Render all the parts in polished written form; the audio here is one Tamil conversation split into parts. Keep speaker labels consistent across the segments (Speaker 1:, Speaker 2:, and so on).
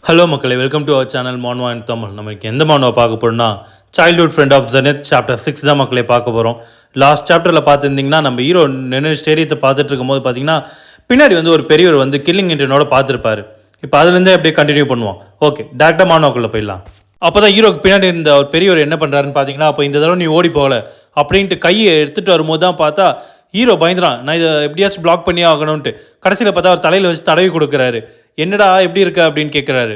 Speaker 1: ஹலோ மக்களே, welcome to our channel manhwa and Tamil. நமக்கு எந்த மான்வா பார்க்க போகிறோம்னா சைல்ட்ஹுட் ஃப்ரெண்ட் ஆஃப் ஜெனத் சாப்டர் 6 தான் மக்களே பார்க்க போகிறோம். லாஸ்ட் சாப்டரில் பார்த்துருந்தீங்கன்னா நம்ம ஹீரோ நின்று ஸ்டேரியத்தை பார்த்துட்டு இருக்கும்போது பார்த்தீங்கன்னா பின்னாடி வந்து ஒரு பெரியவர் வந்து கில்லிங் இன்டனோட பார்த்துருப்பாரு. இப்போ அதுலேருந்தே அப்படியே கண்டினியூ பண்ணுவோம். ஓகே, டேரக்டாக மான்வாக்குள்ளே போயிடலாம். அப்போ தான் ஹீரோக்கு பின்னாடி இருந்த ஒரு பெரியவர் என்ன பண்ணுறாருன்னு பார்த்தீங்கன்னா, அப்போ இந்த தடவை நீ ஓடி போகல அப்படின்ட்டு கையை எடுத்துகிட்டு வரும்போது தான் பார்த்தா ஹீரோ பயந்துறான். நான் இதை எப்படியாச்சும் பிளாக் பண்ணியே ஆகணும்ன்ட்டு கடைசியில் பார்த்தா அவர் தலையில் வச்சு தடவி கொடுக்குறாரு. என்னடா எப்படி இருக்க அப்படின்னு கேட்குறாரு.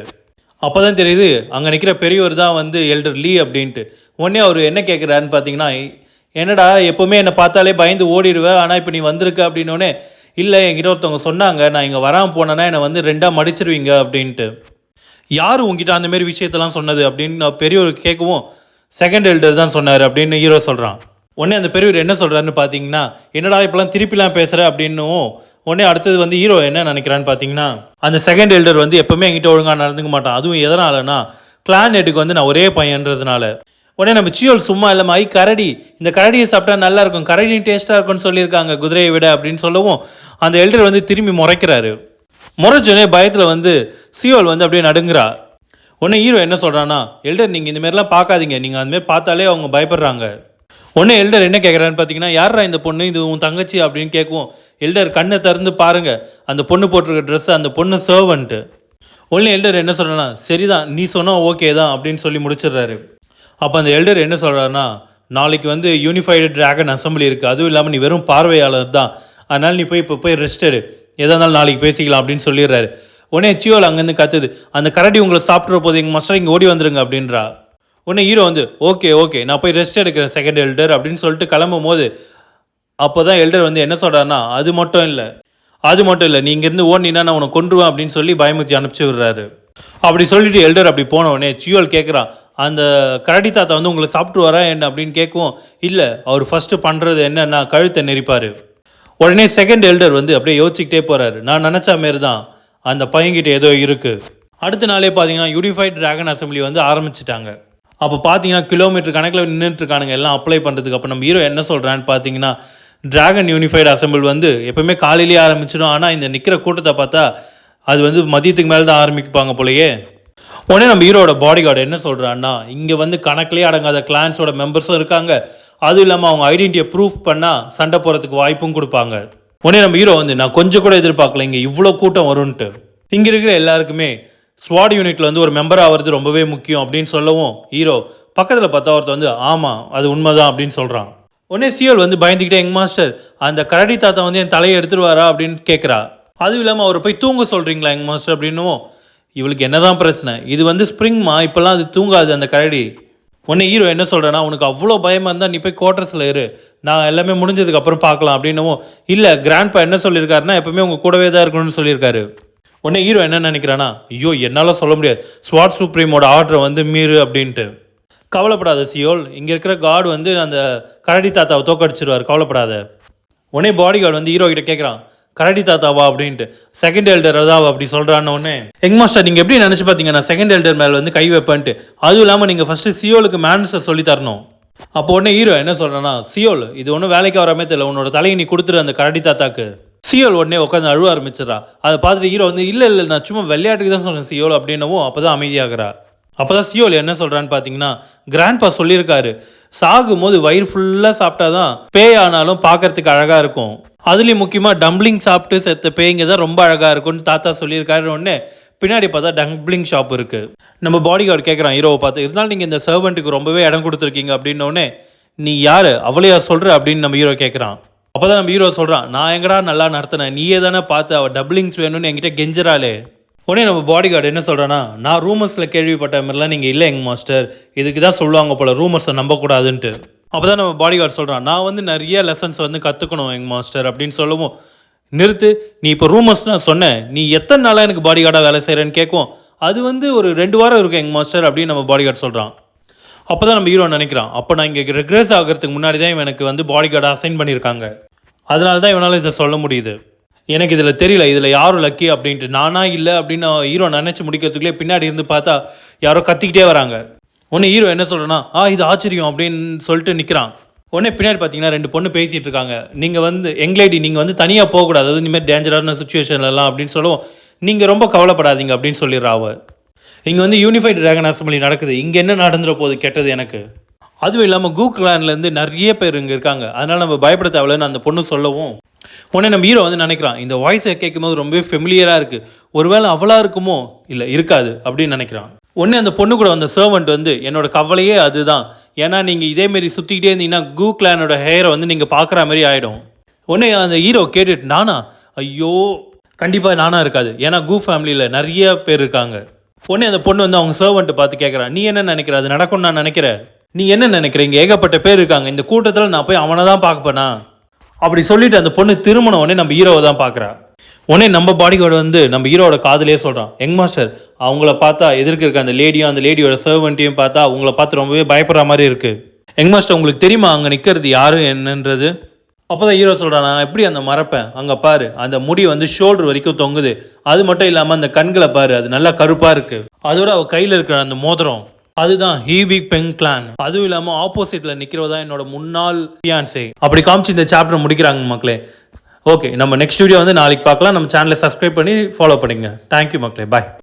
Speaker 1: அப்போ தான் தெரியுது அங்கே நிற்கிற பெரியவர் தான் வந்து எல்டர் லீ அப்படின்ட்டு. உடனே அவர் என்ன கேட்குறாருன்னு பார்த்தீங்கன்னா, என்னடா எப்போவுமே என்னை பார்த்தாலே பயந்து ஓடிடுவேன், ஆனால் இப்போ நீ வந்திருக்க அப்படின்னோடனே, இல்லை என்கிட்ட ஒருத்தவங்க சொன்னாங்க நான் இங்கே வராமல் போனேன்னா என்னை வந்து ரெண்டாக மடிச்சிருவீங்க அப்படின்ட்டு. யார் உங்ககிட்ட அந்தமாரி விஷயத்தெல்லாம் சொன்னது அப்படின்னு பெரியவர் கேட்கவும், செகண்ட் எல்டர் தான் சொன்னார் அப்படின்னு ஹீரோ சொல்கிறான். உடனே அந்த பெரியவர் என்ன சொல்கிறாருன்னு பார்த்தீங்கன்னா, என்னடா இப்போலாம் திருப்பிலாம் பேசுகிற அப்படின்னும். உடனே அடுத்தது வந்து ஹீரோ என்ன நினைக்கிறான்னு பார்த்தீங்கன்னா, அந்த செகண்ட் எல்டர் வந்து எப்போவுமே என்கிட்ட ஒழுங்காக நடந்துக்க மாட்டான். அதுவும் எதனாலனா கிளான் ஹெட்டுக்கு வந்து நான் ஒரே பையன்றதுனால. உடனே நம்ம சியோல் சும்மா இல்லாமல் கரடி, இந்த கரடியை சாப்பிட்டா நல்லா இருக்கும், கரடி டேஸ்ட்டாக இருக்கும்னு சொல்லியிருக்காங்க குதிரையை விட அப்படின்னு சொல்லவும் அந்த எல்டர் வந்து திரும்பி முறைக்கிறாரு. முறைச்சோடனே பயத்தில் வந்து சியோல் வந்து அப்படியே நடுங்குறா. உடனே ஹீரோ என்ன சொல்கிறான்னா, எல்டர் நீங்கள் இந்தமாரிலாம் பார்க்காதீங்க, நீங்கள் அந்தமாரி பார்த்தாலே அவங்க பயப்படுறாங்க. உடனே எல்டர் என்ன கேட்குறான்னு பார்த்தீங்கன்னா, யாரா இந்த பொண்ணு, இது உன் தங்கச்சி அப்படின்னு கேட்கும். எல்டர் கண்ணை திறந்து பாருங்கள், அந்த பொண்ணு போட்டிருக்க ட்ரெஸ்ஸு அந்த பொண்ணு சர்வன்ட்டு. உடனே எல்டர் என்ன சொல்கிறேன்னா, சரிதான் நீ சொன்னால் ஓகே தான் அப்படின்னு சொல்லி முடிச்சிடுறாரு. அப்போ அந்த எல்டர் என்ன சொல்கிறாருன்னா, நாளைக்கு வந்து யூனிஃபைடு ட்ராகன் அசம்பிளி இருக்குது, அதுவும் இல்லாமல் நீ வெறும் பார்வையாளர் தான், அதனால் நீ இப்போ போய் ரெஸ்ட் எடு, எதாக இருந்தாலும் நாளைக்கு பேசிக்கலாம் அப்படின்னு சொல்லிடுறாரு. உடனே சியோல் அங்கேருந்து கத்துது, அந்த கரடி உங்களை சாப்பிட்ற போது எங்கள் மாஸ்டர் இங்கே ஓடி வந்துருங்க அப்படின்றா. உடனே ஹீரோ வந்து ஓகே நான் போய் ரெஸ்ட் எடுக்கிறேன் செகண்ட் எல்டர் அப்படின்னு சொல்லிட்டு கிளம்பும் போது, அப்போ தான் எல்டர் வந்து என்ன சொல்கிறாருன்னா, அது மட்டும் இல்லை நீ இங்கேருந்து ஓடினா நான் உன்னை கொண்டுருவேன் அப்படின்னு சொல்லி பயமுத்தி அனுப்பிச்சி விடுறாரு. அப்படி சொல்லிட்டு எல்டர் அப்படி போனவுடனே சியோல் கேட்குறான், அந்த கரடி தாத்தா வந்து உங்களை சாப்பிட்டு வரா என்ன அப்படின்னு கேட்கவும், இல்லை அவர் ஃபஸ்ட்டு பண்ணுறது என்னன்னா கழுத்தை நெரிப்பார். உடனே செகண்ட் எல்டர் வந்து அப்படியே யோசிச்சுக்கிட்டே போகிறாரு. நான் நினச்ச மாரி தான் அந்த பையன்கிட்ட ஏதோ இருக்குது. அடுத்த நாளே பார்த்தீங்கன்னா யூனிஃபைட் ட்ராகன் அசம்பிளி வந்து ஆரம்பிச்சிட்டாங்க. அப்போ பார்த்தீங்கன்னா கிலோமீட்டர் கணக்கில் நின்றுட்டுருக்கானுங்க எல்லாம் அப்ளை பண்ணுறதுக்கு. அப்போ நம்ம ஹீரோ என்ன சொல்கிறான்னு பார்த்தீங்கன்னா, ட்ராகன் யூனிஃபைடு அசம்பிள் வந்து எப்போவுமே காலையிலேயே ஆரம்பிச்சிடும், ஆனால் இந்த நிற்கிற கூட்டத்தை பார்த்தா அது வந்து மதியத்துக்கு மேலே தான் ஆரம்பிப்பாங்க போலையே. உடனே நம்ம ஹீரோட பாடி கார்டு என்ன சொல்கிறான்னா, இங்கே வந்து கணக்கிலே அடங்காத கிளான்ஸோட மெம்பர்ஸும் இருக்காங்க, அதுவும் இல்லாமல் அவங்க ஐடென்டிட்டியை ப்ரூஃப் பண்ணால் சண்டை போகிறதுக்கு வாய்ப்பும் கொடுப்பாங்க. உடனே நம்ம ஹீரோ வந்து நான் கொஞ்சம் கூட எதிர்பார்க்கல இங்கே இவ்வளோ கூட்டம் வரும்ன்ட்டு. இங்கே இருக்கிற எல்லாருக்குமே ஸ்வாட் யூனிட்டில் வந்து ஒரு மெம்பர் ஆகிறது ரொம்பவே முக்கியம் அப்படின்னு சொல்லவும், ஹீரோ பக்கத்தில் பார்த்தா ஒருத்தர் வந்து ஆமாம் அது உண்மைதான் அப்படின்னு சொல்கிறான். உடனே சியோல் வந்து பயந்துக்கிட்டே, எங் மாஸ்டர் அந்த கரடி தாத்தா வந்து என் தலையை எடுத்துருவாரா அப்படின்னு கேட்குறா. அதுவும் இல்லாமல் அவரை போய் தூங்க சொல்கிறீங்களா எங் மாஸ்டர் அப்படின்னும். இவளுக்கு என்னதான் பிரச்சனை, இது வந்து ஸ்ப்ரிங்மா, இப்போல்லாம் அது தூங்காது அந்த கரடி. உடனே ஹீரோ என்ன சொல்கிறேன்னா, உனக்கு அவ்வளோ பயமாக இருந்தால் நீ போய் குவார்ட்டர்ஸில் இரு, நான் எல்லாமே முடிஞ்சதுக்கப்புறம் பார்க்கலாம் அப்படின்னவும். இல்லை கிராண்ட்பா என்ன சொல்லியிருக்காருன்னா, எப்பவுமே உங்கள் கூடவே தான் இருக்கணும்னு சொல்லியிருக்காரு. உடனே ஹீரோ என்ன நினைக்கிறானா, ஐயோ என்னால் சொல்ல முடியாது, ஸ்வாட் சுப்ரீமோட ஆர்டரை வந்து மீறு அப்படின்ட்டு. கவலைப்படாத சியோல், இங்கே இருக்கிற கார்டு வந்து அந்த கரடி தாத்தாவை தோக்கடிச்சிருவார், கவலைப்படாத. உடனே பாடி கார்டு வந்து ஹீரோ கிட்ட கேட்குறான், கரடி தாத்தாவா அப்படின்ட்டு. செகண்ட் எல்டர் அதாவா அப்படி சொல்கிறான்னு. உடனே எங் மாஸ்டர் நீங்கள் எப்படி நினச்சி பார்த்தீங்க நான் செகண்ட் எல்டர் மேலே வந்து கை வைப்பேன்ட்டு, அதுவும் இல்லாமல் நீங்கள் ஃபஸ்ட்டு சியோலுக்கு மேனர்ஸை சொல்லி தரணும். அப்போ உடனே ஹீரோ என்ன சொல்கிறேன்னா, சியோல் இது ஒன்றும் வேலைக்கு வராமே தெரியல, உன்னோட தலையை நீ கொடுத்துரு அந்த கரடி தாத்தாக்கு. சியோல் உடனே உட்காந்து அழுவ ஆரம்பிச்சிடறா. அதை பார்த்துட்டு ஹீரோ வந்து இல்லை நான் சும்மா விளையாட்டுக்கு தான் சொல்கிறேன் சியோல் அப்படின்னவும். அப்போ தான் அமைதியாகிறா. அப்போ தான் சியோல் என்ன சொல்கிறான்னு பார்த்தீங்கன்னா, கிராண்ட்பா சொல்லியிருக்காரு சாகும்போது வயிறு ஃபுல்லாக சாப்பிட்டா தான் பேய் ஆனாலும் பார்க்கறதுக்கு அழகாக இருக்கும், அதுலேயும் முக்கியமாக டம்ப்ளிங் சாப்பிட்டு செத்த பேய்ங்க தான் ரொம்ப அழகாக இருக்கும்னு தாத்தா சொல்லியிருக்காரு. உடனே பின்னாடி பார்த்தா டம்ப்ளிங் ஷாப் இருக்குது. நம்ம பாடி கார்டு கேட்குறான் ஹீரோவை பார்த்து, இருந்தாலும் நீங்கள் இந்த சர்வெண்ட்டுக்கு ரொம்பவே இடம் கொடுத்துருக்கீங்க அப்படின்னோடனே, நீ யார் அவளையா சொல்கிற அப்படின்னு நம்ம ஹீரோ கேட்குறான். அப்போ தான் நம்ம ஹீரோ சொல்கிறான், நான் எங்கடா நல்லா நடத்தினேன், நீயே தானே பார்த்து அவள் டபுளிங்ஸ் வேணும்னு என்கிட்ட கெஞ்சிராளே. உடனே நம்ம பாடி கார்டு என்ன சொல்கிறான்னா, நான் ரூமர்ஸில் கேள்விப்பட்ட மாதிரிலாம் நீங்கள் இல்லை எங் மாஸ்டர், இதுக்கு தான் சொல்லுவாங்க போல் ரூமர்ஸை நம்பக்கூடாதுன்ட்டு. அப்போ தான் நம்ம பாடி கார்டு சொல்கிறான், நான் வந்து நிறைய லெசன்ஸ் வந்து கற்றுக்கணும் எங் மாஸ்டர் அப்படின்னு சொல்லவும், நிறுத்து நீ இப்போ ரூமர்ஸ் நான் சொன்னேன், நீ எத்தனை நாளாக எனக்கு பாடி கார்டாக வேலை செய்கிறேன்னு கேட்கும். அது வந்து ஒரு 2 வாரம் இருக்கும் எங் மாஸ்டர் அப்படின்னு நம்ம பாடி கார்டு சொல்கிறான். அப்போ தான் நம்ம ஹீரோ நினைக்கிறான், அப்போ நான் இங்கே ரெக்ரெஸ் ஆகிறதுக்கு முன்னாடி தான் இவனுக்கு வந்து பாடி கார்டை அசைன் பண்ணியிருக்காங்க, அதனால தான் இவனால் இதை சொல்ல முடியுது. எனக்கு இதில் தெரியல இதில் யாரும் லக்கி அப்படின்ட்டு. நானா இல்லை அப்படின்னு ஹீரோ நினச்சி முடிக்கிறதுக்குள்ளே பின்னாடி இருந்து பார்த்தா யாரோ கத்திக்கிட்டே வராங்க. உடனே ஹீரோ என்ன சொல்கிறேன்னா, இது ஆச்சரியம் அப்படின்னு சொல்லிட்டு நிற்கிறான். உடனே பின்னாடி பார்த்தீங்கன்னா 2 பொண்ணு பேசிகிட்டு இருக்காங்க. நீங்கள் வந்து எங்லேடி நீங்கள் வந்து தனியாக போகக்கூடாது, அது இனிமேல் டேஞ்சரான சுச்சுவேஷன்லாம் அப்படின்னு சொல்லுவோம். நீங்கள் ரொம்ப கவலைப்படாதீங்க அப்படின்னு சொல்லிடுறா அவ. இங்கே வந்து யூனிஃபைட் டிராகன் அசம்பிளி நடக்குது, இங்கே என்ன நடந்துட போகுது கெட்டது எனக்கு. அதுவும் இல்லாமல் கு கிளான்லேருந்து நிறைய பேர் இங்கே இருக்காங்க, அதனால் நம்ம பயப்பட தேவையில்லன்னு அந்த பொண்ணு சொல்லவும் உடனே நம்ம ஹீரோ வந்து நினைக்கிறான், இந்த வாய்ஸை கேட்கும்போது ரொம்பவே ஃபெமிலியராக இருக்குது, ஒருவேளை அவளாக இருக்குமோ, இல்லை இருக்காது அப்படின்னு நினைக்கிறான். உடனே அந்த பொண்ணு கூட அந்த சர்வெண்ட் வந்து என்னோட கவலையே அதுதான், ஏன்னா நீங்கள் இதேமாரி சுற்றிக்கிட்டே இருந்தீங்கன்னா கு கிளானோட ஹேரை வந்து நீங்கள் பார்க்குற மாதிரி ஆகிடும். உடனே அந்த ஹீரோ கேட்டுட்டு, நானா? ஐயோ கண்டிப்பாக நானா இருக்காது, ஏன்னா கு ஃபேமிலியில் நிறைய பேர் இருக்காங்க. உடனே அந்த பொண்ணு வந்து அவங்க சர்வெண்ட்டை பார்த்து கேட்குறான், நீ என்ன நினைக்கிற, அது நடக்கும்னு நான் நினைக்கிறேன், நீ என்ன நினைக்கிறீங்க, ஏகப்பட்ட பேர் இருக்காங்க இந்த கூட்டத்தில், நான் போய் அவனை தான் பார்ப்பேனா? அப்படி சொல்லிட்டு அந்த பொண்ணு திருமணம் உடனே நம்ம ஹீரோவை தான் பார்க்குறா. உடனே நம்ம பாடிகார்டு வந்து நம்ம ஹீரோட காதலே சொல்கிறான், யங் மாஸ்டர் அவங்கள பார்த்தா எதிர்க்க இருக்க அந்த லேடியும் அந்த லேடியோட சர்வெண்ட்டையும் பார்த்தா அவங்கள பார்த்து ரொம்பவே பயப்படுற மாதிரி இருக்குது. யங் மாஸ்டர் உங்களுக்கு தெரியுமா அங்கே நிற்கிறது யாரு என்னன்றது? அப்போ தான் ஹீரோ சொல்கிறான், நான் எப்படி அந்த மறப்பேன், அங்கே பாரு அந்த முடி வந்து ஷோல்டர் வரைக்கும் தொங்குது, அது மட்டும் இல்லாமல் அந்த கண்களை பாரு, அது நல்லா கருப்பாக இருக்குது, அதோட அவள் கையில் இருக்கிற அந்த மோதிரம் அதுதான் ஹீவி பெங் கிளான். அதுவும் இல்லாமல் ஆப்போசிட்டில் நிற்கிறதா என்னோட முன்னாள் ஃபியான்சே. அப்படி காமிச்சு இந்த சாப்டர் முடிக்கிறாங்க மக்களே. ஓகே, நம்ம நெக்ஸ்ட் வீடியோ வந்து நாளைக்கு பார்க்கலாம். நம்ம சேனலை சப்ஸ்கிரைப் பண்ணி ஃபாலோ பண்ணிங்க. தேங்க்யூ மக்களே, பாய்.